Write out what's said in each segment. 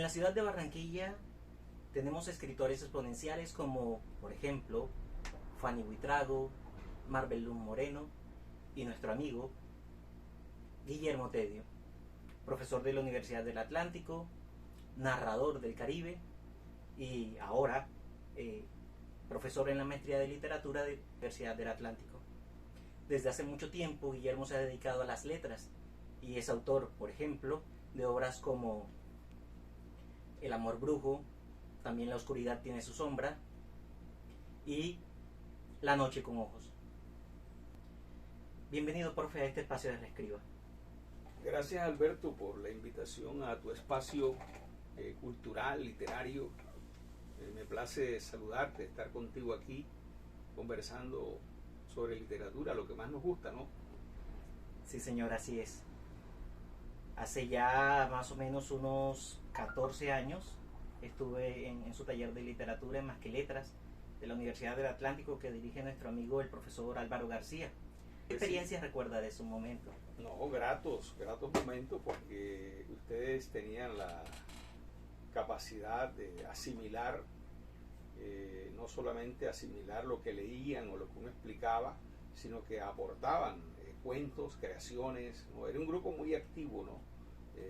En la ciudad de Barranquilla tenemos escritores exponenciales como, por ejemplo, Fanny Buitrago, Marvel Lum Moreno y nuestro amigo Guillermo Tedio, profesor de la Universidad del Atlántico, narrador del Caribe y ahora profesor en la maestría de literatura de la Universidad del Atlántico. Desde hace mucho tiempo Guillermo se ha dedicado a las letras y es autor, por ejemplo, de obras como El amor brujo, también La oscuridad tiene su sombra y La noche con ojos. Bienvenido, profe, a este espacio de Reescriba. Gracias, Alberto, por la invitación a tu espacio cultural, literario. Me place saludarte, estar contigo aquí conversando sobre literatura, lo que más nos gusta, ¿no? Sí, señor, así es. Hace ya más o menos unos 14 años estuve en su taller de literatura en Más que Letras de la Universidad del Atlántico que dirige nuestro amigo el profesor Álvaro García. ¿Qué experiencias recuerda de su momento? No, gratos momentos, porque ustedes tenían la capacidad de asimilar, no solamente asimilar lo que leían o lo que uno explicaba, sino que aportaban cuentos, creaciones, ¿no? Era un grupo muy activo, ¿no?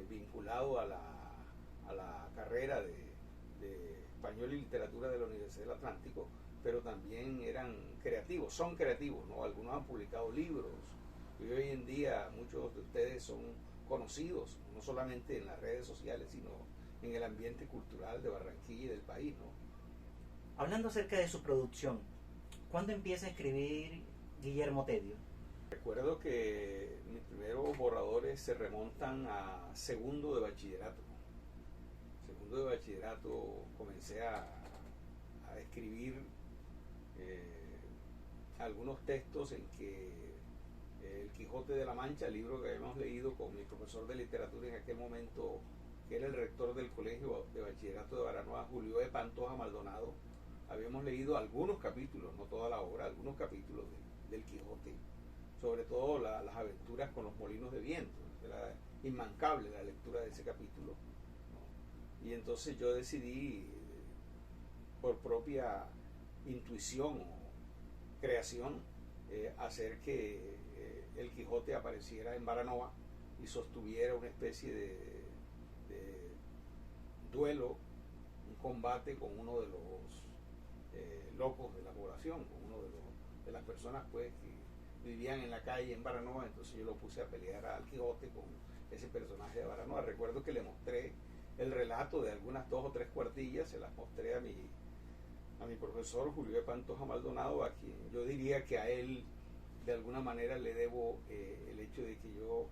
Vinculado a la carrera de Español y Literatura de la Universidad del Atlántico, pero también eran creativos, son creativos, ¿no? Algunos han publicado libros y hoy en día muchos de ustedes son conocidos, no solamente en las redes sociales, sino en el ambiente cultural de Barranquilla y del país, ¿no? Hablando acerca de su producción, ¿cuándo empieza a escribir Guillermo Tedio? Recuerdo que mis primeros borradores se remontan a segundo de bachillerato. Segundo de bachillerato comencé a escribir algunos textos en que El Quijote de la Mancha, el libro que habíamos leído con mi profesor de literatura en aquel momento, que era el rector del colegio de bachillerato de Baranoa, Julio de Pantoja Maldonado, habíamos leído algunos capítulos, no toda la obra, algunos capítulos del Quijote, sobre todo las aventuras con los molinos de viento. Era inmancable la lectura de ese capítulo, ¿no? Y entonces yo decidí, por propia intuición o creación, hacer que el Quijote apareciera en Baranoa y sostuviera una especie de duelo, un combate con uno de los locos de la población, con uno de las personas pues que vivían en la calle en Baranoa. Entonces yo lo puse a pelear al Quijote con ese personaje de Baranoa. Recuerdo que le mostré el relato de algunas 2 o 3 cuartillas, se las mostré a mi profesor Julio de Pantoja Maldonado, a quien yo diría que a él de alguna manera le debo el hecho de que yo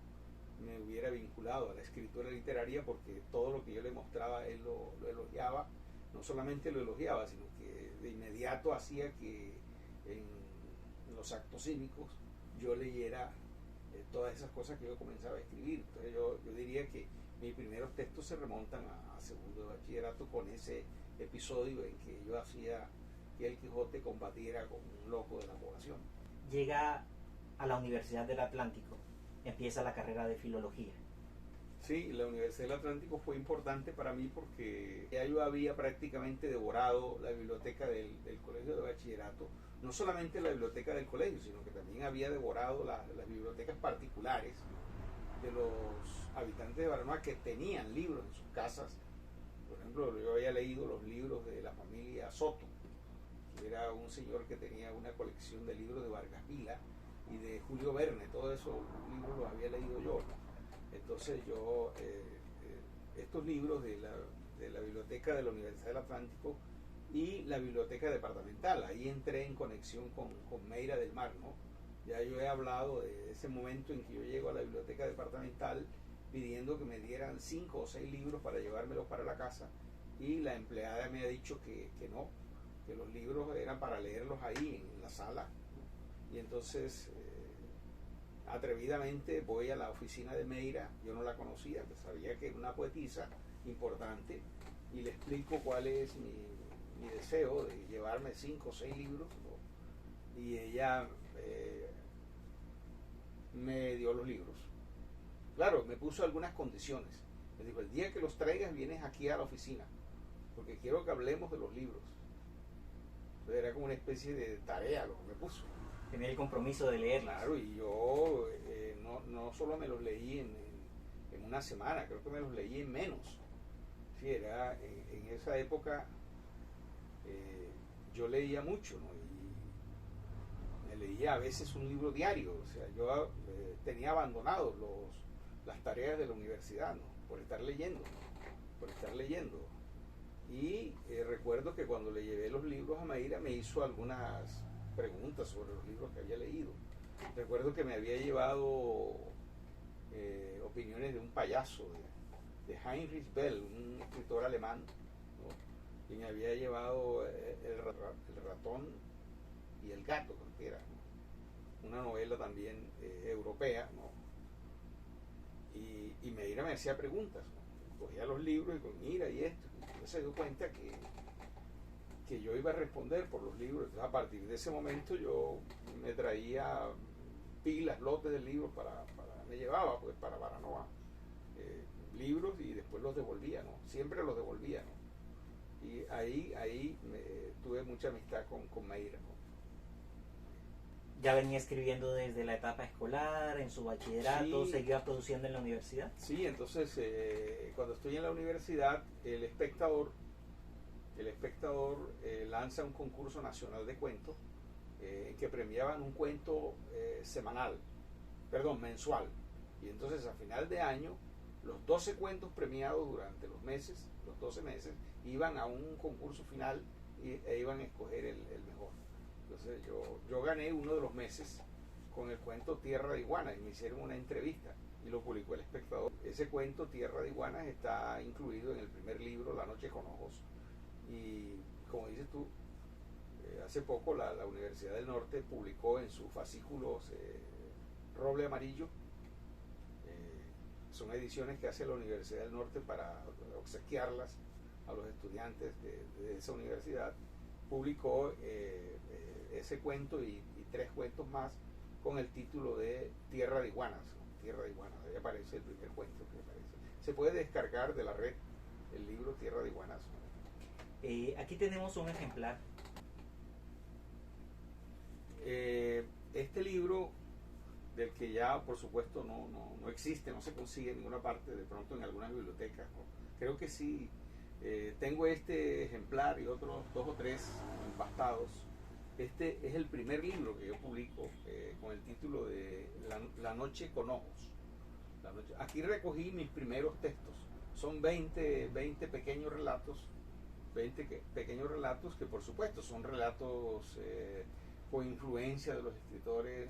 me hubiera vinculado a la escritura literaria, porque todo lo que yo le mostraba él lo elogiaba. No solamente lo elogiaba, sino que de inmediato hacía que en los actos cívicos yo leyera todas esas cosas que yo comenzaba a escribir. Entonces yo diría que mis primeros textos se remontan a segundo de bachillerato, con ese episodio en que yo hacía que el Quijote combatiera con un loco de la población. Llega a la Universidad del Atlántico, empieza la carrera de filología. Sí, la Universidad del Atlántico fue importante para mí porque ya yo había prácticamente devorado la biblioteca del colegio de bachillerato, no solamente la biblioteca del colegio, sino que también había devorado las bibliotecas particulares de los habitantes de Baranoa que tenían libros en sus casas. Por ejemplo, yo había leído los libros de la familia Soto, que era un señor que tenía una colección de libros de Vargas Vila y de Julio Verne. Todos esos libros los había leído yo. Entonces yo, estos libros de la biblioteca de la Universidad del Atlántico y la biblioteca departamental, ahí entré en conexión con Meira del Mar, ¿no? Ya yo he hablado de ese momento en que yo llego a la biblioteca departamental pidiendo que me dieran 5 o 6 libros para llevármelos para la casa, y la empleada me ha dicho que no, que los libros eran para leerlos ahí en la sala. Y entonces atrevidamente voy a la oficina de Meira, yo no la conocía, pues sabía que era una poetisa importante, y le explico cuál es mi deseo de llevarme 5 o 6 libros, ¿no? Y ella me dio los libros. Claro, me puso algunas condiciones. Me dijo, el día que los traigas vienes aquí a la oficina, porque quiero que hablemos de los libros. Entonces era como una especie de tarea lo que me puso. Tener el compromiso de leerlos. Claro, y yo no solo me los leí en una semana, creo que me los leí en menos. Sí, era en esa época yo leía mucho, ¿no? Y me leía a veces un libro diario. O sea, yo tenía abandonados las tareas de la universidad, ¿no? Por estar leyendo, ¿no? Por estar leyendo. Y recuerdo que cuando le llevé los libros a Mayra me hizo algunas preguntas sobre los libros que había leído. Recuerdo que me había llevado opiniones de un payaso, de Heinrich Bell, un escritor alemán, ¿no? Y me había llevado el ratón y el gato, creo que era, ¿no? Una novela también europea, ¿no? Y Mayra me hacía preguntas, ¿no? Cogía los libros y con mira y esto. Entonces se dio cuenta que yo iba a responder por los libros. Entonces, a partir de ese momento yo me traía pilas, lotes de libros me llevaba pues para Baranoa libros y después los devolvía, ¿no? Siempre los devolvía, ¿no? Y ahí tuve mucha amistad con Mayra, ¿no? ¿Ya venía escribiendo desde la etapa escolar, en su bachillerato, Sí. seguía produciendo en la universidad? Sí, entonces cuando estoy en la universidad, el espectador lanza un concurso nacional de cuentos que premiaban un cuento mensual. Y entonces a final de año, los 12 cuentos premiados durante los 12 meses, iban a un concurso final e iban a escoger el mejor. Entonces yo gané uno de los meses con el cuento Tierra de Iguanas y me hicieron una entrevista y lo publicó El Espectador. Ese cuento Tierra de Iguanas está incluido en el primer libro, La Noche con Ojos. Y como dices tú, hace poco la Universidad del Norte publicó en sus fascículos Roble Amarillo. Son ediciones que hace la Universidad del Norte para obsequiarlas a los estudiantes de esa universidad. Publicó ese cuento y 3 cuentos más con el título de Tierra de Iguanas, ¿no? Tierra de Iguanas, ahí aparece el primer cuento que aparece. Se puede descargar de la red el libro Tierra de Iguanas, ¿no? Aquí tenemos un ejemplar. Este libro, del que ya por supuesto no existe, no se consigue en ninguna parte, de pronto en algunas bibliotecas, ¿no? Creo que sí. Tengo este ejemplar y otros 2 o 3 empastados. Este es el primer libro que yo publico con el título de La Noche con Ojos. Aquí recogí mis primeros textos. Son 20 pequeños relatos, 20 pequeños relatos que por supuesto son relatos con influencia de los escritores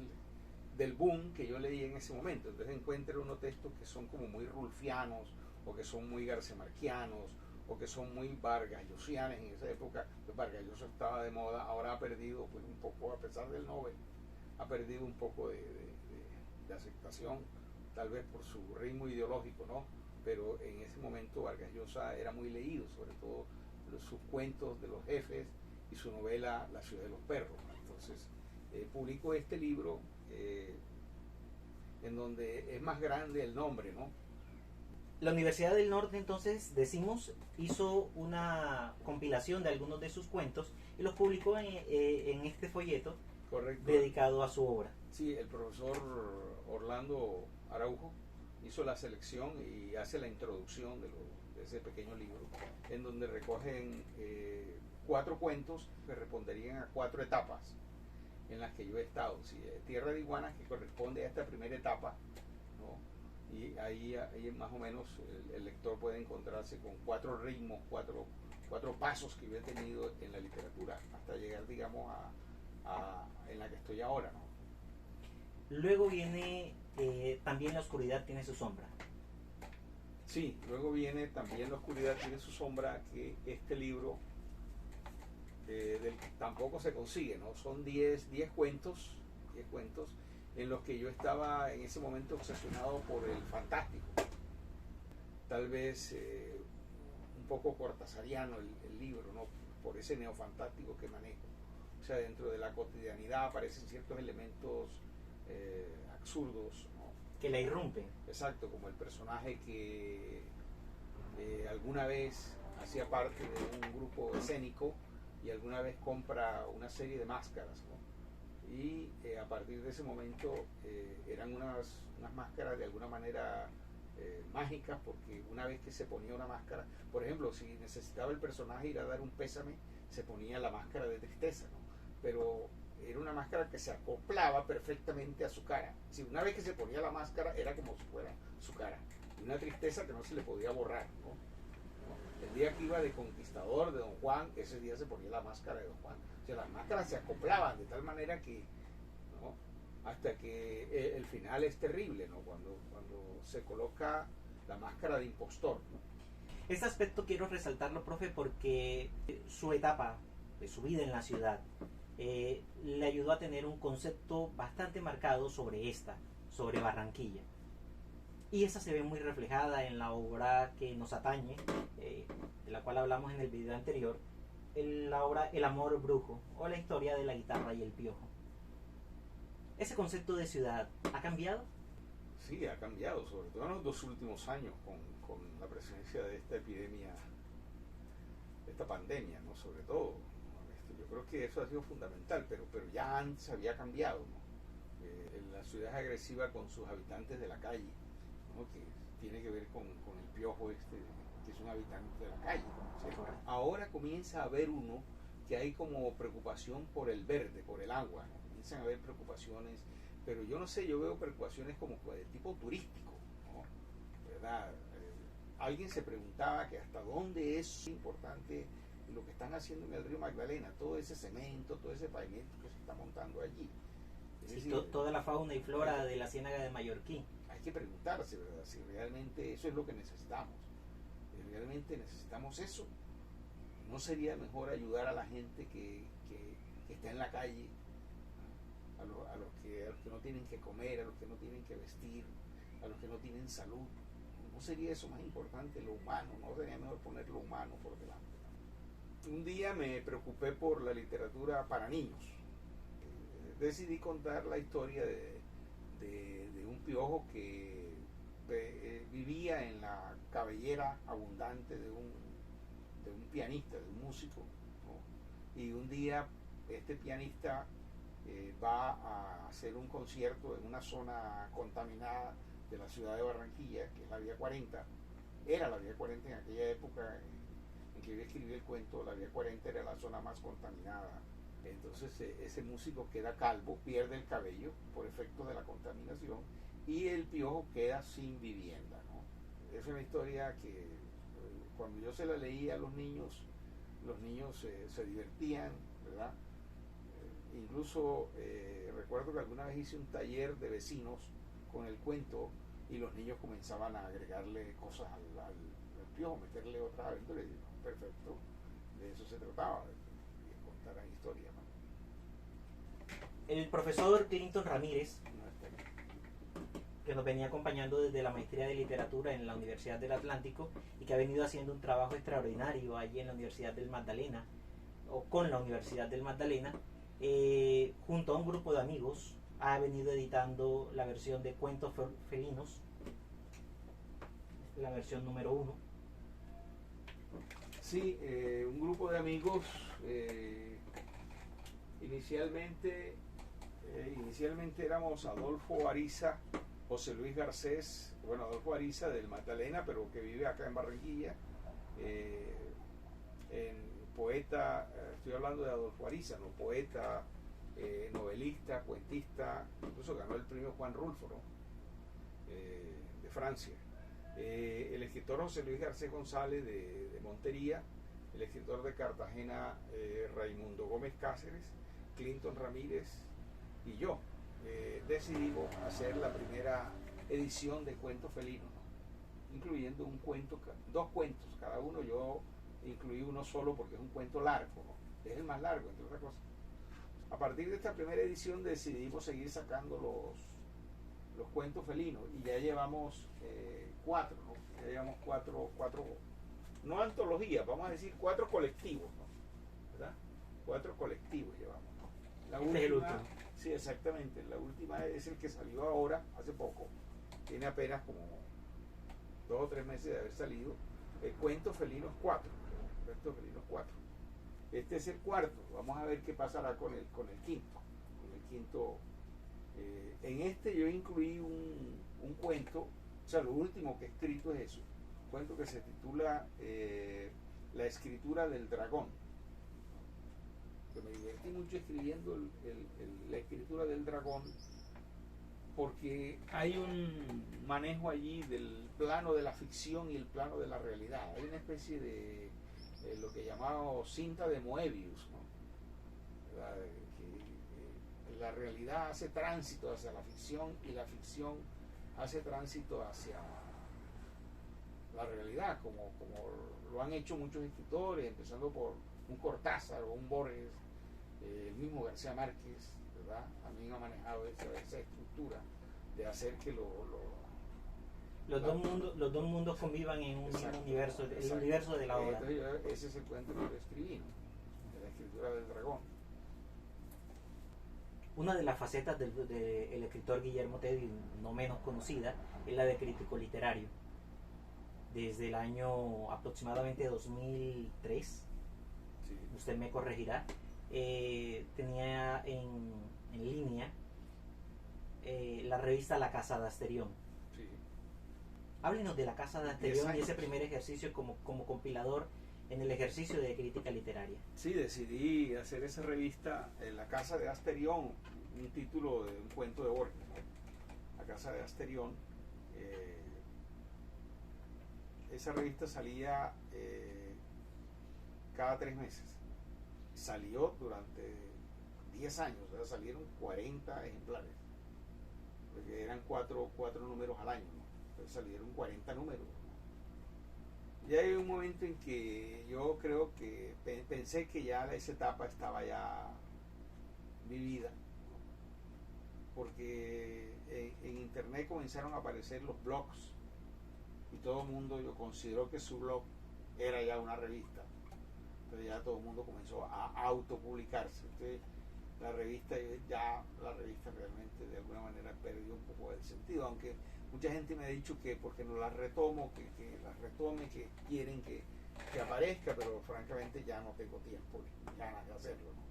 del boom que yo leí en ese momento. Entonces encuentro unos textos que son como muy rulfianos o que son muy garcemarquianos o que son muy vargallosianos. En esa época Vargas Llosa estaba de moda, ahora ha perdido pues un poco, a pesar del Nobel, ha perdido un poco de aceptación, tal vez por su ritmo ideológico, ¿no? Pero en ese momento Vargas Llosa era muy leído, sobre todo sus cuentos de los jefes y su novela La ciudad de los perros, ¿no? Entonces publico este libro en donde es más grande el nombre, ¿no? La Universidad del Norte, entonces, decimos, hizo una compilación de algunos de sus cuentos y los publicó en este folleto. Correcto. Dedicado a su obra. Sí, el profesor Orlando Araujo hizo la selección y hace la introducción de ese pequeño libro, en donde recogen 4 cuentos que responderían a 4 etapas en las que yo he estado. Sí, Tierra de Iguanas, que corresponde a esta primera etapa, ¿no? Y ahí más o menos el lector puede encontrarse con 4 ritmos, 4 pasos que yo he tenido en la literatura hasta llegar, digamos, en la que estoy ahora, ¿no? Luego viene También la oscuridad tiene su sombra. Sí, luego viene También la oscuridad tiene su sombra, que este libro del que tampoco se consigue, ¿no? Son 10 cuentos en los que yo estaba en ese momento obsesionado por el fantástico. Tal vez un poco cortasariano el libro, ¿no? Por ese neofantástico que manejo. O sea, dentro de la cotidianidad aparecen ciertos elementos absurdos, ¿no? Que la irrumpen. Exacto, como el personaje que alguna vez hacía parte de un grupo escénico y alguna vez compra una serie de máscaras, ¿no? Y a partir de ese momento eran unas máscaras de alguna manera mágicas, porque una vez que se ponía una máscara, por ejemplo, si necesitaba el personaje ir a dar un pésame, se ponía la máscara de tristeza, ¿no? Pero era una máscara que se acoplaba perfectamente a su cara. Si una vez que se ponía la máscara era como si fuera su cara, y una tristeza que no se le podía borrar, ¿no? El día que iba de conquistador de Don Juan, ese día se ponía la máscara de Don Juan. O sea, las máscaras se acoplaban de tal manera que, ¿no? Hasta que el final es terrible, ¿no? Cuando se coloca la máscara de impostor, ¿no? Este aspecto quiero resaltarlo, profe, porque su etapa de su vida en la ciudad le ayudó a tener un concepto bastante marcado sobre Barranquilla. Y esa se ve muy reflejada en la obra que nos atañe, de la cual hablamos en el video anterior, la obra El amor brujo, o la historia de la guitarra y el piojo. ¿Ese concepto de ciudad ha cambiado? Sí, ha cambiado, sobre todo en los 2 últimos años, con la presencia de esta epidemia, de esta pandemia, ¿no? Sobre todo, ¿no? Yo creo que eso ha sido fundamental, pero ya antes había cambiado, ¿no? La ciudad es agresiva con sus habitantes de la calle, ¿no? Que tiene que ver con el piojo que es un habitante de la calle, ¿no? ¿Sí? Ahora comienza a haber uno que hay como preocupación por el verde, por el agua, ¿no? Comienzan a haber preocupaciones, pero yo no sé, yo veo preocupaciones como de tipo turístico, ¿no? ¿Verdad? Alguien se preguntaba que hasta dónde es importante lo que están haciendo en el río Magdalena, todo ese cemento, todo ese pavimento que se está montando allí. Es decir, toda la fauna y flora de la Ciénaga de Mallorquín. Hay que preguntarse, ¿verdad?, si realmente eso es lo que necesitamos. Si realmente necesitamos eso, ¿no sería mejor ayudar a la gente que está en la calle, a los que no tienen que comer, a los que no tienen que vestir, a los que no tienen salud? ¿No sería eso más importante, lo humano? ¿No sería mejor poner lo humano por delante? Un día me preocupé por la literatura para niños. Decidí contar la historia de un piojo que vivía en la cabellera abundante de un pianista, de un músico, ¿no? Y un día este pianista va a hacer un concierto en una zona contaminada de la ciudad de Barranquilla, que es la Vía 40. Era la Vía 40 en aquella época en que yo escribí el cuento. La Vía 40 era la zona más contaminada. Entonces ese músico queda calvo, pierde el cabello por efecto de la contaminación, y el piojo queda sin vivienda, ¿no? Es una historia que cuando yo se la leí a los niños se divertían, ¿verdad? Incluso recuerdo que alguna vez hice un taller de vecinos con el cuento y los niños comenzaban a agregarle cosas al piojo, meterle otras aventuras. Y no, perfecto, de eso se trataba, de contar historias, ¿no? El profesor Clinton Ramírez, No está aquí. que nos venía acompañando desde la maestría de literatura en la Universidad del Atlántico y que ha venido haciendo un trabajo extraordinario allí en la Universidad del Magdalena, o con la Universidad del Magdalena, junto a un grupo de amigos ha venido editando la versión de Cuentos Felinos, la versión número 1. Sí, un grupo de amigos, inicialmente éramos Adolfo Ariza, José Luis Garcés, bueno, Adolfo Ariza del Magdalena, pero que vive acá en Barranquilla, poeta, estoy hablando de Adolfo Ariza, ¿no? Poeta, novelista, cuentista, incluso ganó el premio Juan Rulfo, ¿no? De Francia. El escritor José Luis Garcés González de Montería, el escritor de Cartagena Raimundo Gómez Cáceres, Clinton Ramírez y yo decidimos hacer la primera edición de Cuentos Felinos, ¿no? Incluyendo dos cuentos cada uno. Yo incluí uno solo porque es un cuento largo, ¿no? Es el más largo, entre otras cosas. A partir de esta primera edición decidimos seguir sacando los cuentos felinos y ya llevamos 4, ¿no? Ya llevamos cuatro, no antologías, vamos a decir 4 colectivos, ¿no? ¿Verdad? 4 colectivos llevamos, ¿no? La última, es el último. Sí, exactamente. La última es el que salió ahora, hace poco. Tiene apenas como 2 o 3 meses de haber salido. Cuentos Felinos 4. Cuentos Felinos 4. Este es el cuarto. Vamos a ver qué pasará con el quinto. Con el quinto. En este yo incluí un cuento, o sea, lo último que he escrito es eso. Un cuento que se titula La escritura del dragón. Que me divertí mucho escribiendo la escritura del dragón, porque hay un manejo allí del plano de la ficción y el plano de la realidad. Hay una especie de lo que llamamos cinta de Moebius, ¿no? Que la realidad hace tránsito hacia la ficción y la ficción hace tránsito hacia la realidad, como lo han hecho muchos escritores, empezando por un Cortázar o un Borges, el mismo García Márquez, ¿verdad? También ha manejado esa estructura de hacer que los dos mundos convivan en un mismo universo, el universo de la obra. Ese es el cuento que yo escribí, ¿no? De la escritura del dragón. Una de las facetas del escritor Guillermo Tell, no menos conocida, es la de crítico literario. Desde el año aproximadamente 2003, Sí. Usted me corregirá, tenía en línea la revista La Casa de Asterión. Sí. Háblenos de La Casa de Asterión y ese primer ejercicio como compilador en el ejercicio de crítica literaria. Sí, decidí hacer esa revista en La Casa de Asterión, un título de un cuento de Borges, ¿no? La Casa de Asterión. Esa revista salía cada 3 meses. Salió durante 10 años, o sea, salieron 40 ejemplares, porque eran 4 números al año, ¿no? Entonces salieron 40 números. Y hay un momento en que yo creo que pensé que ya esa etapa estaba ya vivida, ¿no? Porque en internet comenzaron a aparecer los blogs y todo el mundo yo consideró que su blog era ya una revista. Entonces ya todo el mundo comenzó a autopublicarse. Entonces la revista realmente de alguna manera perdió un poco el sentido, aunque mucha gente me ha dicho que porque no las retomo, que las retome, que quieren que aparezca, pero francamente ya no tengo tiempo ni ganas de hacerlo, ¿no?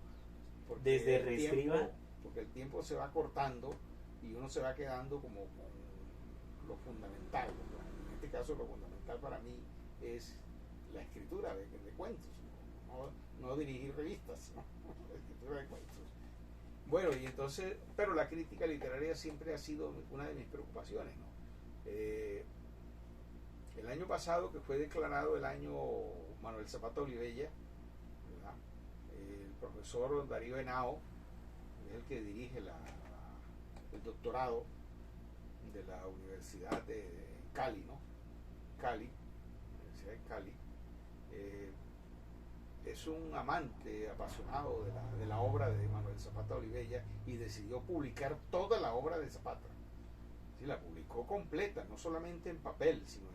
Porque Desde Reescriba, porque el tiempo se va cortando y uno se va quedando como con lo fundamental, ¿no? En este caso lo fundamental para mí es la escritura de cuentos, no dirigir revistas, ¿no? La escritura de cuentos. Bueno, y entonces, pero la crítica literaria siempre ha sido una de mis preocupaciones, ¿no? El año pasado, que fue declarado el año Manuel Zapata Olivella, ¿verdad? El profesor Darío Henao, es el que dirige el doctorado de la Universidad de Cali, ¿no? Universidad de Cali. Es un amante apasionado de la obra de Manuel Zapata Olivella y decidió publicar toda la obra de Zapata. Sí, la publicó completa, no solamente en papel, sino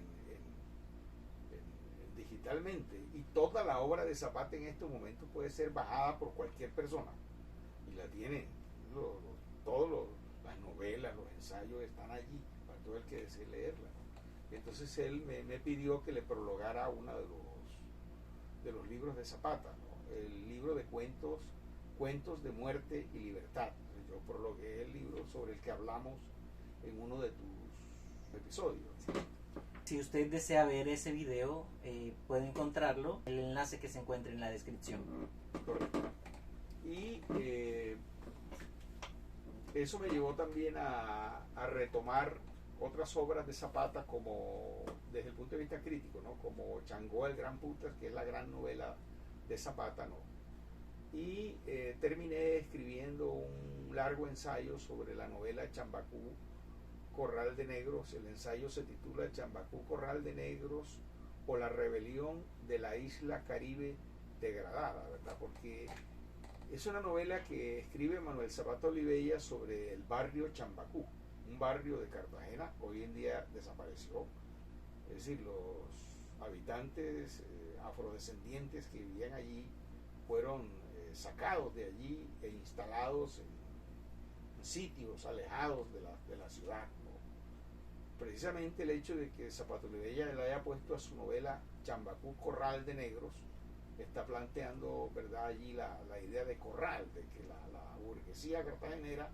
digitalmente. Y toda la obra de Zapata en estos momentos puede ser bajada por cualquier persona. Y la tiene, todas las novelas, los ensayos están allí para todo el que desee leerla, ¿no? Entonces él me pidió que le prologara uno de los libros de Zapata, ¿no? El libro de cuentos de muerte y libertad. Yo prologué el libro sobre el que hablamos en uno de tus episodios. Si usted desea ver ese video, puede encontrarlo, el enlace que se encuentra en la descripción. Correcto. Y eso me llevó también a retomar otras obras de Zapata, como desde el punto de vista crítico, ¿no? Como Changó el Gran Putas, que es la gran novela de Zapata, ¿no? Y terminé escribiendo un largo ensayo sobre la novela Chambacú Corral de Negros. El ensayo se titula Chambacú Corral de Negros o la rebelión de la isla Caribe degradada, ¿verdad? Porque es una novela que escribe Manuel Zapata Olivella sobre el barrio Chambacú, un barrio de Cartagena, hoy en día desapareció. Es decir, los habitantes afrodescendientes que vivían allí fueron sacados de allí e instalados en sitios alejados de la ciudad, ¿no? precisamente el hecho de que Zapato Olivella le haya puesto a su novela Chambacú Corral de Negros está planteando, ¿verdad?, allí la idea de corral, de que la burguesía cartagenera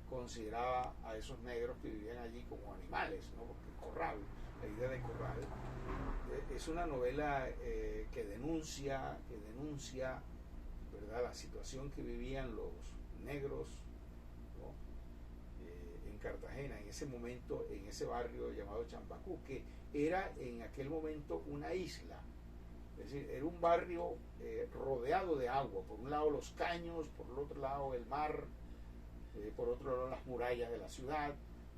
consideraba a esos negros que vivían allí como animales, ¿no? Porque corral, la idea de corral, es una novela que denuncia, ¿verdad?, la situación que vivían los negros, ¿no?, en Cartagena, en ese momento, en ese barrio llamado Chambacú, que era en aquel momento una isla. Es decir, era un barrio rodeado de agua, por un lado los caños, por el otro lado el mar, por otro lado las murallas de la ciudad.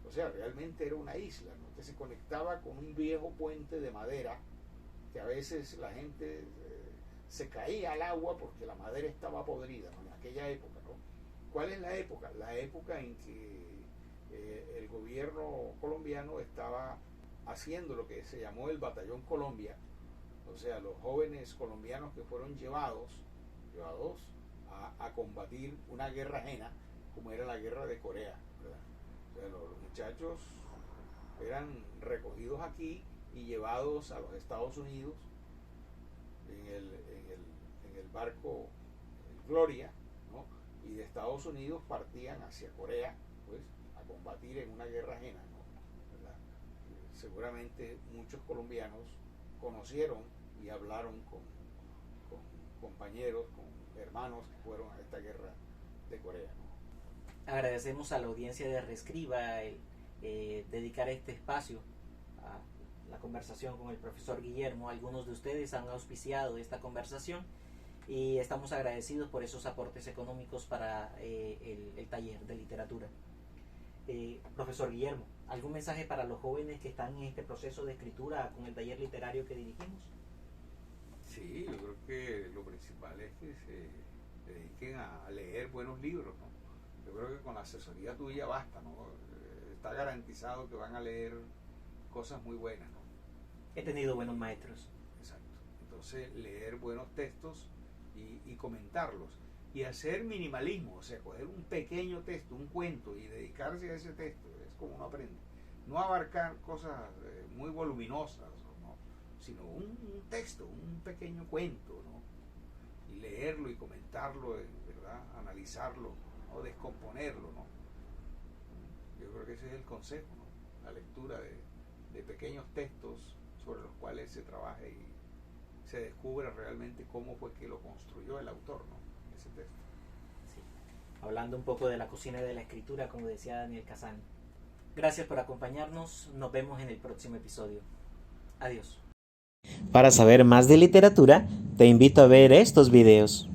O sea, realmente era una isla, ¿no?, que se conectaba con un viejo puente de madera, que a veces la gente se caía al agua porque la madera estaba podrida, ¿no?, en aquella época, ¿no? ¿Cuál es la época? La época en que el gobierno colombiano estaba haciendo lo que se llamó el Batallón Colombia, o sea, los jóvenes colombianos que fueron llevados a combatir una guerra ajena, como era la guerra de Corea, ¿verdad? O sea, los muchachos eran recogidos aquí y llevados a los Estados Unidos en el barco Gloria, ¿no? Y de Estados Unidos partían hacia Corea, pues, a combatir en una guerra ajena, ¿no? ¿Verdad? Seguramente muchos colombianos conocieron y hablaron con compañeros, con hermanos que fueron a esta guerra de Corea, ¿no? Agradecemos a la audiencia de Reescriba el dedicar este espacio a la conversación con el profesor Guillermo. Algunos de ustedes han auspiciado esta conversación y estamos agradecidos por esos aportes económicos para el taller de literatura. Profesor Guillermo, ¿algún mensaje para los jóvenes que están en este proceso de escritura con el taller literario que dirigimos? Sí, yo creo que lo principal es que se dediquen a leer buenos libros, ¿no? Yo creo que con la asesoría tuya basta, ¿no? Está garantizado que van a leer cosas muy buenas, ¿no? He tenido buenos maestros. Exacto. Entonces, leer buenos textos y comentarlos. Y hacer minimalismo, o sea, coger un pequeño texto, un cuento, y dedicarse a ese texto, es como uno aprende. No abarcar cosas muy voluminosas, ¿no?, sino un texto, un pequeño cuento, ¿no?, y leerlo y comentarlo, ¿verdad?, analizarlo, ¿no?, descomponerlo, ¿no? Yo creo que ese es el consejo, ¿no?, la lectura de pequeños textos sobre los cuales se trabaje y se descubra realmente cómo fue que lo construyó el autor, ¿no?, ese texto. Sí. Hablando un poco de la cocina de la escritura, como decía Daniel Casani. Gracias por acompañarnos, nos vemos en el próximo episodio. Adiós. Para saber más de literatura, te invito a ver estos videos.